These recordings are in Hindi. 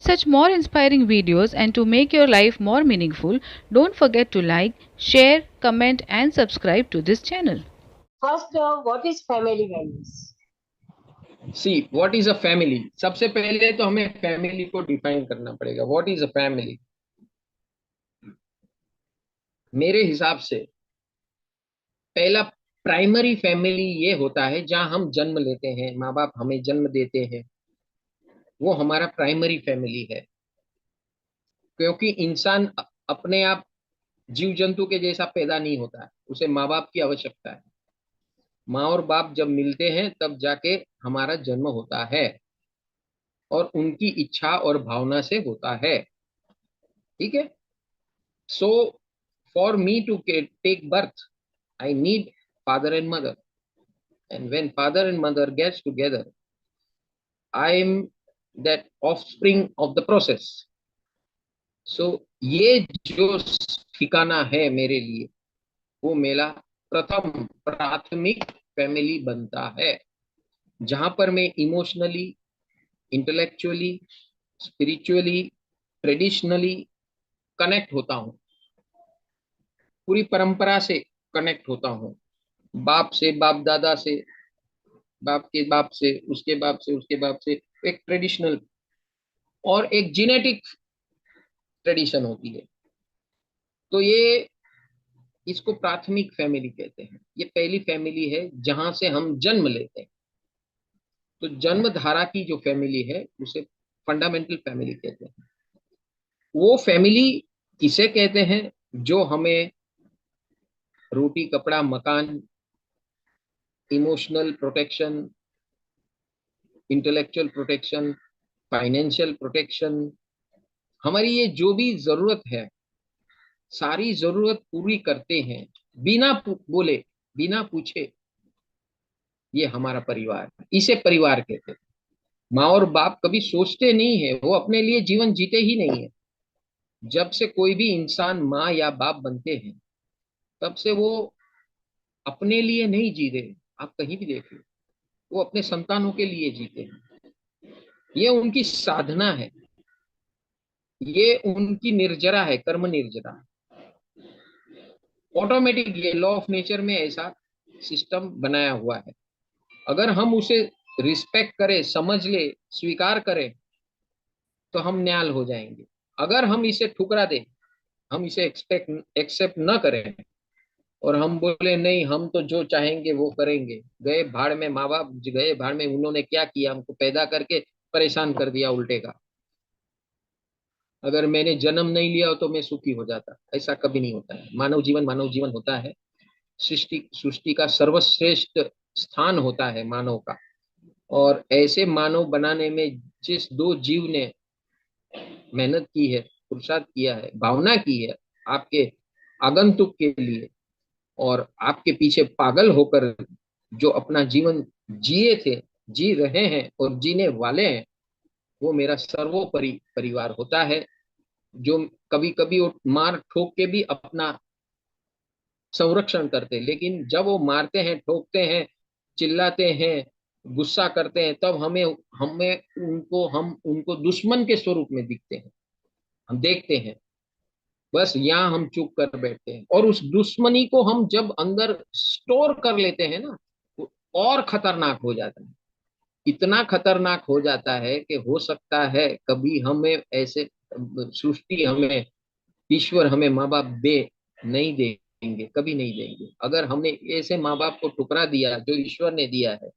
such more inspiring videos and to make your life more meaningful, don't forget to like, share, comment and subscribe to this channel. First, what is family values? See what is a family. सबसे पहले तो हमें फैमिली को डिफाइन करना पड़ेगा। What is a family? मेरे हिसाब से पहला प्राइमरी फैमिली ये होता है जहां हम जन्म लेते हैं, माँ बाप हमें जन्म देते हैं, वो हमारा प्राइमरी फैमिली है। क्योंकि इंसान अपने आप जीव जंतु के जैसा पैदा नहीं होता है, उसे माँ बाप की आवश्यकता है। माँ और बाप जब मिलते हैं तब जाके हमारा जन्म होता है और उनकी इच्छा और भावना से होता है। ठीक है। So for me to take birth I need father and mother. And when father and mother gets together, I am that offspring of the process. So ये जो ठिकाना है मेरे लिए, वो मेरा प्रथम प्राथमिक फैमिली बनता है, जहां पर मैं emotionally, intellectually, spiritually, traditionally connect होता हूँ, पूरी परंपरा से कनेक्ट होता हूँ, बाप से, बाप दादा से, बाप के बाप से, उसके बाप से, उसके बाप से। एक ट्रेडिशनल और एक जेनेटिक ट्रेडिशन होती है। तो ये इसको प्राथमिक फैमिली कहते हैं। ये पहली फैमिली है जहां से हम जन्म लेते हैं। तो जन्म धारा की जो फैमिली है उसे फंडामेंटल फैमिली कहते हैं। वो फैमिली किसे कहते हैं? जो हमें रोटी, कपड़ा, मकान, emotional protection, intellectual protection, financial protection, हमारी ये जो भी जरूरत है सारी जरूरत पूरी करते हैं, बिना बोले, बिना पूछे। ये हमारा परिवार, इसे परिवार कहते हैं। माँ और बाप कभी सोचते नहीं है, वो अपने लिए जीवन जीते ही नहीं है। जब से कोई भी इंसान माँ या बाप बनते हैं तब से वो अपने लिए नहीं जी रहे। आप कहीं भी देख लो, वो अपने संतानों के लिए जीते हैं। ये उनकी साधना है, ये उनकी निर्जरा है, कर्म निर्जरा। ऑटोमेटिक ये लॉ ऑफ नेचर में ऐसा सिस्टम बनाया हुआ है। अगर हम उसे रिस्पेक्ट करें, समझ ले, स्वीकार करें तो हम न्याल हो जाएंगे। अगर हम इसे ठुकरा दें, हम इसे एक्सेप्ट न करें और हम बोले नहीं हम तो जो चाहेंगे वो करेंगे, गए भाड़ में माँ बाप, गए भाड़ में, उन्होंने क्या किया, हमको पैदा करके परेशान कर दिया उल्टे का। अगर मैंने जन्म नहीं लिया हो तो मैं सुखी हो जाता, ऐसा कभी नहीं होता है। मानव जीवन होता है, सृष्टि सृष्टि का सर्वश्रेष्ठ स्थान होता है मानव का। और ऐसे मानव बनाने में जिस दो जीव ने मेहनत की है, पुरुषार्थ किया है, भावना की है आपके आगंतुक के लिए, और आपके पीछे पागल होकर जो अपना जीवन जिए थे, जी रहे हैं और जीने वाले हैं, वो मेरा सर्वोपरि परिवार होता है। जो कभी कभी वो मार ठोक के भी अपना संरक्षण करते, लेकिन जब वो मारते हैं, ठोकते हैं, चिल्लाते हैं, गुस्सा करते हैं, तब हमें हमें हम उनको दुश्मन के स्वरूप में दिखते हैं, हम देखते हैं। बस यहाँ हम चुप कर बैठते हैं, और उस दुश्मनी को हम जब अंदर स्टोर कर लेते हैं ना, वो और खतरनाक हो जाता है। इतना खतरनाक हो जाता है कि हो सकता है कभी हमें ऐसे सृष्टि हमें, ईश्वर हमें माँ बाप दे नहीं देंगे, कभी नहीं देंगे। अगर हमने ऐसे माँ बाप को ठुकरा दिया जो ईश्वर ने दिया है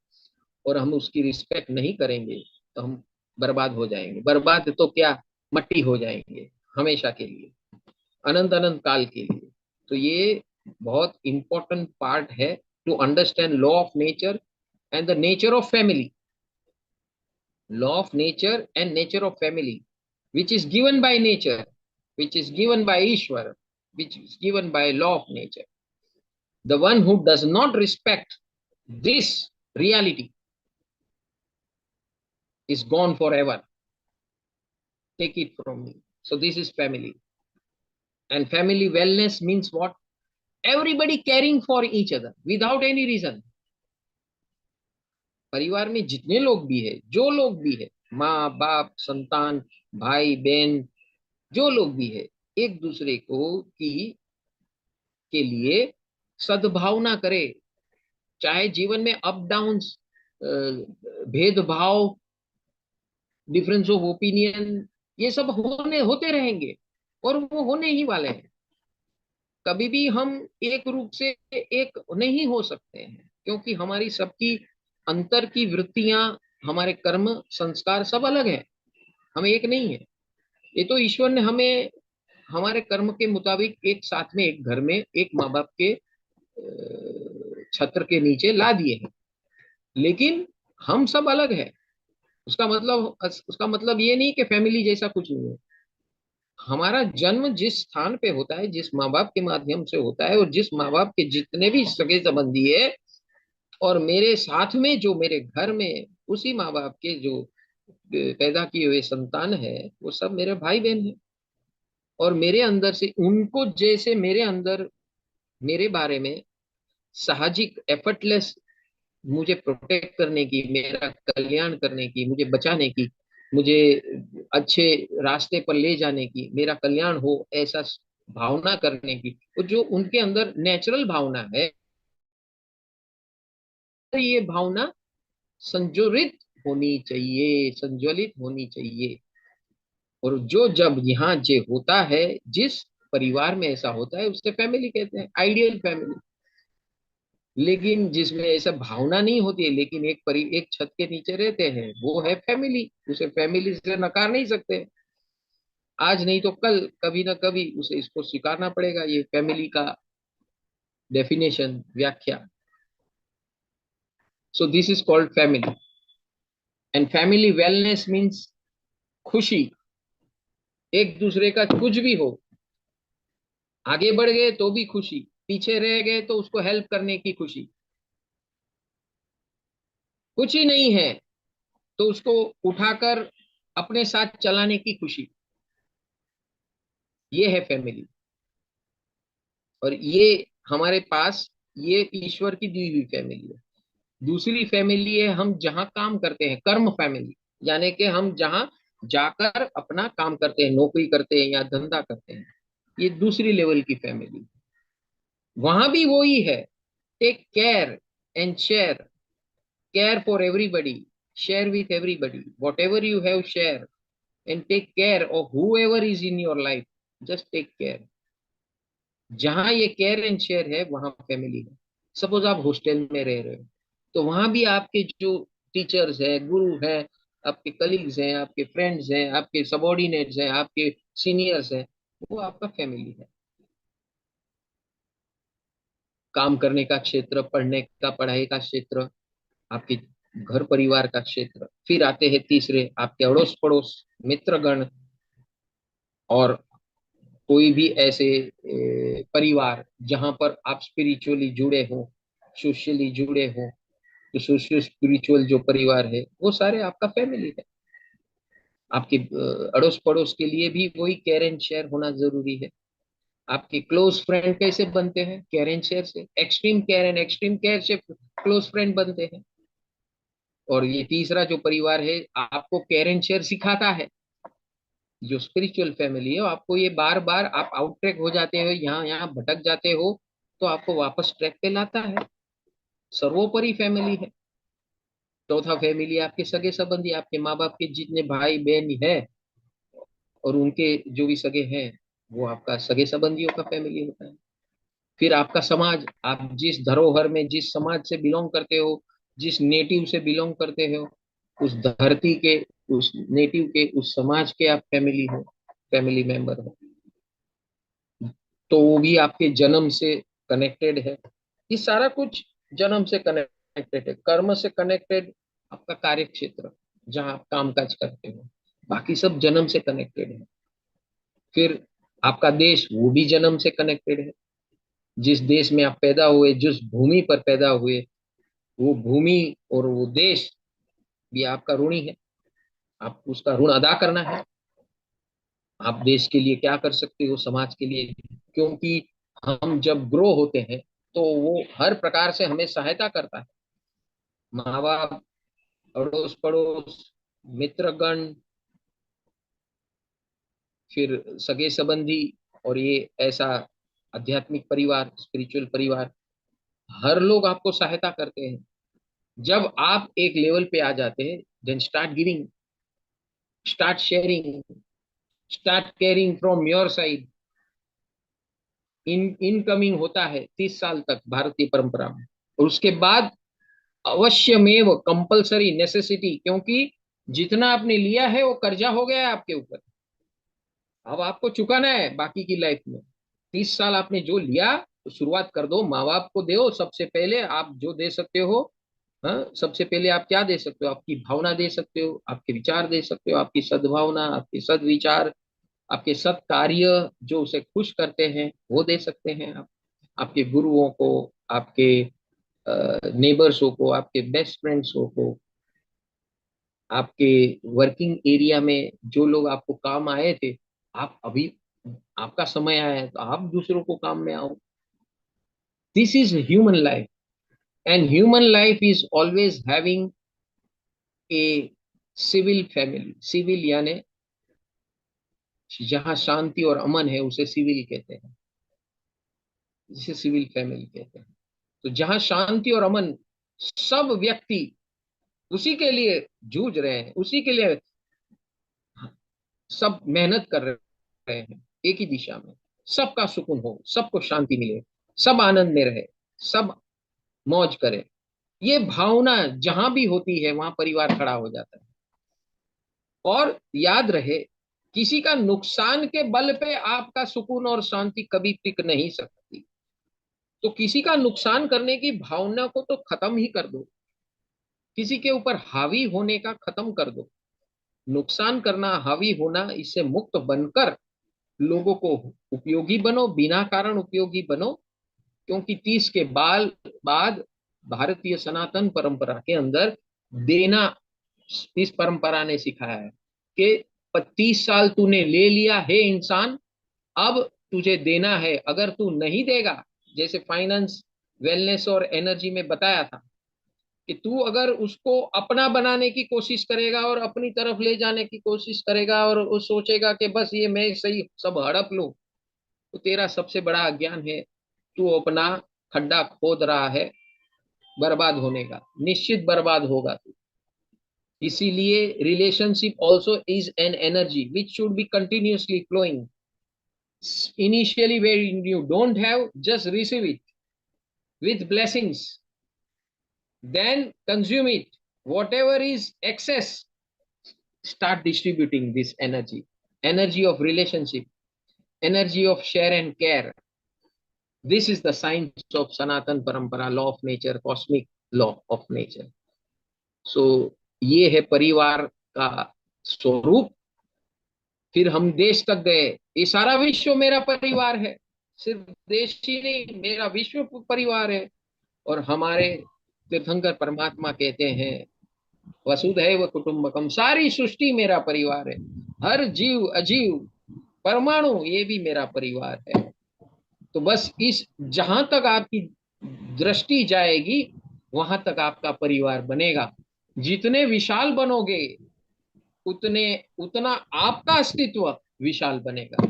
और हम उसकी रिस्पेक्ट नहीं करेंगे तो हम बर्बाद हो जाएंगे। बर्बाद तो क्या, मट्टी हो जाएंगे हमेशा के लिए, अनंत अनंत काल के लिए। तो ये बहुत इंपॉर्टेंट पार्ट है to understand law of nature and the nature of family. Law of nature and nature of family, which is given by nature, which is given by Ishwar, which is given by law of nature. The one who does not respect this reality is gone forever. Take it from me. So this is family. And family wellness means what? Everybody caring for each other without any reason. परिवार में जितने लोग भी है, जो लोग भी है, माँ बाप, संतान, भाई बहन, जो लोग भी है, एक दूसरे को की के लिए सद्भावना करे। चाहे जीवन में अप डाउन्स, भेदभाव, डिफरेंस ऑफ ओपिनियन, ये सब होने होते रहेंगे और वो होने ही वाले हैं। कभी भी हम एक रूप से एक नहीं हो सकते हैं, क्योंकि हमारी सबकी अंतर की वृत्तियां, हमारे कर्म संस्कार सब अलग है, हम एक नहीं है। ये तो ईश्वर ने हमें हमारे कर्म के मुताबिक एक साथ में, एक घर में, एक माँ बाप के छत्र के नीचे ला दिए हैं, लेकिन हम सब अलग है। उसका मतलब ये नहीं कि फैमिली जैसा कुछ नहीं है। हमारा जन्म जिस स्थान पे होता है, जिस माँ बाप के माध्यम से होता है, और जिस माँ बाप के जितने भी सगे संबंधी है, और मेरे साथ में जो मेरे घर में उसी माँ बाप के जो पैदा किए हुए संतान है, वो सब मेरे भाई बहन है। और मेरे अंदर से उनको जैसे मेरे अंदर मेरे बारे में साहजिक एफर्टलेस मुझे प्रोटेक्ट करने की, मेरा कल्याण करने की, मुझे बचाने की, मुझे अच्छे रास्ते पर ले जाने की, मेरा कल्याण हो ऐसा भावना करने की, वो जो उनके अंदर नेचुरल भावना है, ये भावना संजोरित होनी चाहिए, संज्वलित होनी चाहिए। और जो जब यहाँ जे होता है, जिस परिवार में ऐसा होता है, उससे फैमिली कहते हैं, आइडियल फैमिली। लेकिन जिसमें ऐसा भावना नहीं होती है, लेकिन एक छत के नीचे रहते हैं, वो है फैमिली। उसे फैमिली से नकार नहीं सकते। आज नहीं तो कल, कभी ना कभी उसे इसको स्वीकारना पड़ेगा, ये फैमिली का डेफिनेशन, व्याख्या। So this is called family. And family wellness means खुशी। एक दूसरे का कुछ भी हो, आगे बढ़ गए तो भी खुशी, पीछे रह गए तो उसको हेल्प करने की खुशी, कुछ ही नहीं है तो उसको उठाकर अपने साथ चलाने की खुशी। ये है फैमिली। और ये हमारे पास, ये ईश्वर की दी हुई फैमिली है। दूसरी फैमिली है, हम जहाँ काम करते हैं, कर्म फैमिली, यानी कि हम जहाँ जाकर अपना काम करते हैं, नौकरी करते हैं या धंधा करते हैं, ये दूसरी लेवल की फैमिली। वहां भी वही है, take care and share, care for everybody, share with everybody, whatever you have share, and take care of whoever is in your life, just take care. जहां ये केयर एंड शेयर है, वहां फैमिली है। सपोज आप हॉस्टल में रह रहे हो, तो वहां भी आपके जो टीचर्स हैं, गुरु हैं, आपके कलीग्स हैं, आपके फ्रेंड्स हैं, आपके सबॉर्डिनेट्स हैं, आपके सीनियर्स हैं, वो आपका फैमिली है। काम करने का क्षेत्र, पढ़ने का, पढ़ाई का क्षेत्र, आपके घर परिवार का क्षेत्र। फिर आते हैं तीसरे, आपके अड़ोस पड़ोस, मित्रगण, और कोई भी ऐसे परिवार जहां पर आप स्पिरिचुअली जुड़े हो, सोशली जुड़े हो। तो सोशियो स्पिरिचुअल जो परिवार है, वो सारे आपका फैमिली है। आपके अड़ोस पड़ोस के लिए भी वही केयर एंड शेयर होना जरूरी है। आपके क्लोज फ्रेंड कैसे बनते हैं? केयर एंड शेयर से। Extreme care and extreme care से क्लोज फ्रेंड बनते हैं। और ये तीसरा जो परिवार है, आपको केयर एंड शेयर सिखाता है। जो स्पिरिचुअल फैमिली है, आपको ये बार बार आप आउट ट्रैक हो जाते हो, यहाँ यहाँ भटक जाते हो, तो आपको वापस ट्रैक पे लाता है। सर्वोपरि फैमिली है। चौथा फैमिली आपके सगे संबंधी, आपके माँ बाप के जितने भाई बहन है, और उनके जो भी सगे हैं, वो आपका सगे संबंधियों का फैमिली होता है। फिर आपका समाज, आप जिस धरोहर में, जिस समाज से बिलोंग करते हो, जिस नेटिव से बिलोंग करते हो, उस धरती के, उस नेटिव के, उस समाज के आप फैमिली हो, फैमिली मेंबर हो। तो वो भी आपके जन्म से कनेक्टेड है। ये सारा कुछ जन्म से कनेक्टेड है। कर्म से कनेक्टेड आपका कार्य क्षेत्र, जहाँ आप काम काज करते हो, बाकी सब जन्म से कनेक्टेड है। फिर आपका देश, वो भी जन्म से कनेक्टेड है। जिस देश में आप पैदा हुए, जिस भूमि पर पैदा हुए, वो भूमि और वो देश भी आपका ऋणी है। आपको उसका ऋण अदा करना है। आप देश के लिए क्या कर सकते हो, समाज के लिए, क्योंकि हम जब ग्रो होते हैं, तो वो हर प्रकार से हमें सहायता करता है। माँ बाप, अड़ोस पड़ोस, मित्रगण, फिर सगे संबंधी, और ये ऐसा आध्यात्मिक परिवार, स्पिरिचुअल परिवार, हर लोग आपको सहायता करते हैं। जब आप एक लेवल पे आ जाते हैं, then start giving, start sharing, start caring from your side. Incoming होता है 30 साल तक भारतीय परंपरा में, और उसके बाद अवश्यमेव कंपलसरी नेसेसिटी, क्योंकि जितना आपने लिया है वो कर्जा हो गया है आपके ऊपर, अब आपको चुकाना है बाकी की लाइफ में। 30 साल आपने जो लिया तो शुरुआत कर दो, माँ बाप को दो सबसे पहले, आप जो दे सकते हो। हाँ, सबसे पहले आप क्या दे सकते हो? आपकी भावना दे सकते हो, आपके विचार दे सकते हो, आपकी सद्भावना, आपके सद्विचार, आपके सत्कार्य जो उसे खुश करते हैं वो दे सकते हैं आप। आपके गुरुओं को, आपके नेबर्सों को, आपके बेस्ट फ्रेंड्सों को, आपके वर्किंग एरिया में जो लोग आपको काम आए थे, आप अभी आपका समय आया है तो आप दूसरों को काम में आओ। This is human life, and human life is always having a civil family. Civil यानी जहां शांति और अमन है उसे सिविल कहते हैं, जिसे सिविल फैमिली कहते हैं। तो जहां शांति और अमन, सब व्यक्ति उसी के लिए जूझ रहे हैं, उसी के लिए सब मेहनत कर रहे हैं एक ही दिशा में, सबका सुकून हो, सबको शांति मिले, सब आनंद में रहे, सब मौज करे, ये भावना जहां भी होती है वहां परिवार खड़ा हो जाता है। और याद रहे, किसी का नुकसान के बल पे आपका सुकून और शांति कभी टिक नहीं सकती। तो किसी का नुकसान करने की भावना को तो खत्म ही कर दो, किसी के ऊपर हावी होने का खत्म कर दो। नुकसान करना, हावी होना, इससे मुक्त बनकर लोगों को उपयोगी बनो, बिना कारण उपयोगी बनो। क्योंकि 30 के बाद भारतीय सनातन परंपरा के अंदर देना, इस परंपरा ने सिखाया है कि 30 साल तूने ले लिया है इंसान, अब तुझे देना है। अगर तू नहीं देगा, जैसे फाइनेंस, वेलनेस और एनर्जी में बताया था, कि तू अगर उसको अपना बनाने की कोशिश करेगा और अपनी तरफ ले जाने की कोशिश करेगा और वो सोचेगा कि बस ये मैं सही सब हड़प लूं, तो तेरा सबसे बड़ा अज्ञान है। तू अपना खड्डा खोद रहा है बर्बाद होने का, निश्चित बर्बाद होगा तू। इसीलिए relationship also is an energy which should be continuously flowing. Initially where you don't have, just receive it with blessings, then consume it. Whatever is excess, start distributing this energy, energy of relationship, energy of share and care. This is the science of Sanatan Parampara, law of nature, cosmic law of nature. So ये है परिवार का स्वरूप। फिर हम देश तक गए, ये सारा विश्व मेरा परिवार है, सिर्फ देश ही नहीं, मेरा विश्व परिवार है। और हमारे तीर्थंकर परमात्मा कहते हैं वसुधैव कुटुंबकम, सारी सृष्टि मेरा परिवार है, हर जीव अजीव परमाणु ये भी मेरा परिवार है। तो बस इस जहां तक आपकी दृष्टि जाएगी वहां तक आपका परिवार बनेगा। जितने विशाल बनोगे उतना आपका अस्तित्व विशाल बनेगा।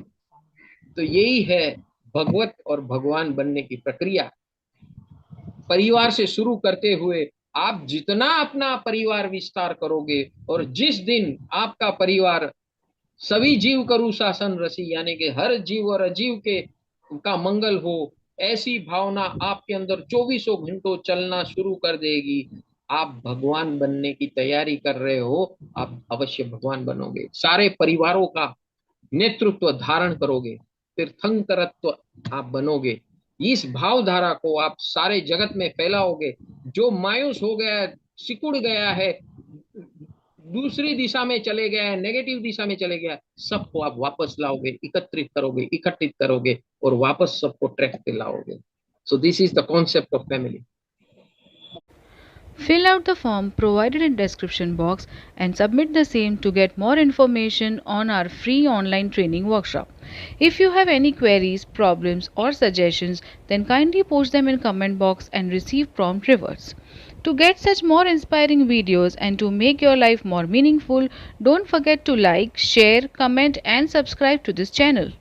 तो यही है भगवत और भगवान बनने की प्रक्रिया। परिवार से शुरू करते हुए आप जितना अपना परिवार विस्तार करोगे, और जिस दिन आपका परिवार सभी जीव करु शासन रसी, यानी कि हर जीव और अजीव के का मंगल हो, ऐसी भावना आपके अंदर 24 घंटों चलना शुरू कर देगी। आप भगवान बनने की तैयारी कर रहे हो, आप अवश्य भगवान बनोगे। सारे परिवारों का नेतृत्व धारण करोगे, तीर्थंकरत्व आप बनोगे। इस भावधारा को आप सारे जगत में फैलाओगे। जो मायूस हो गया, सिकुड़ गया है, दूसरी दिशा में चले गया है, नेगेटिव दिशा में चले गया, सबको आप वापस लाओगे, इकट्ठित करोगे और वापस सबको ट्रैक पे लाओगे। So this is the concept of family. Fill out the form provided in description box and submit the same to get more information on our free online training workshop. If you have any queries, problems or suggestions, then kindly post them in comment box and receive prompt rewards. To get such more inspiring videos and to make your life more meaningful, don't forget to like, share, comment and subscribe to this channel.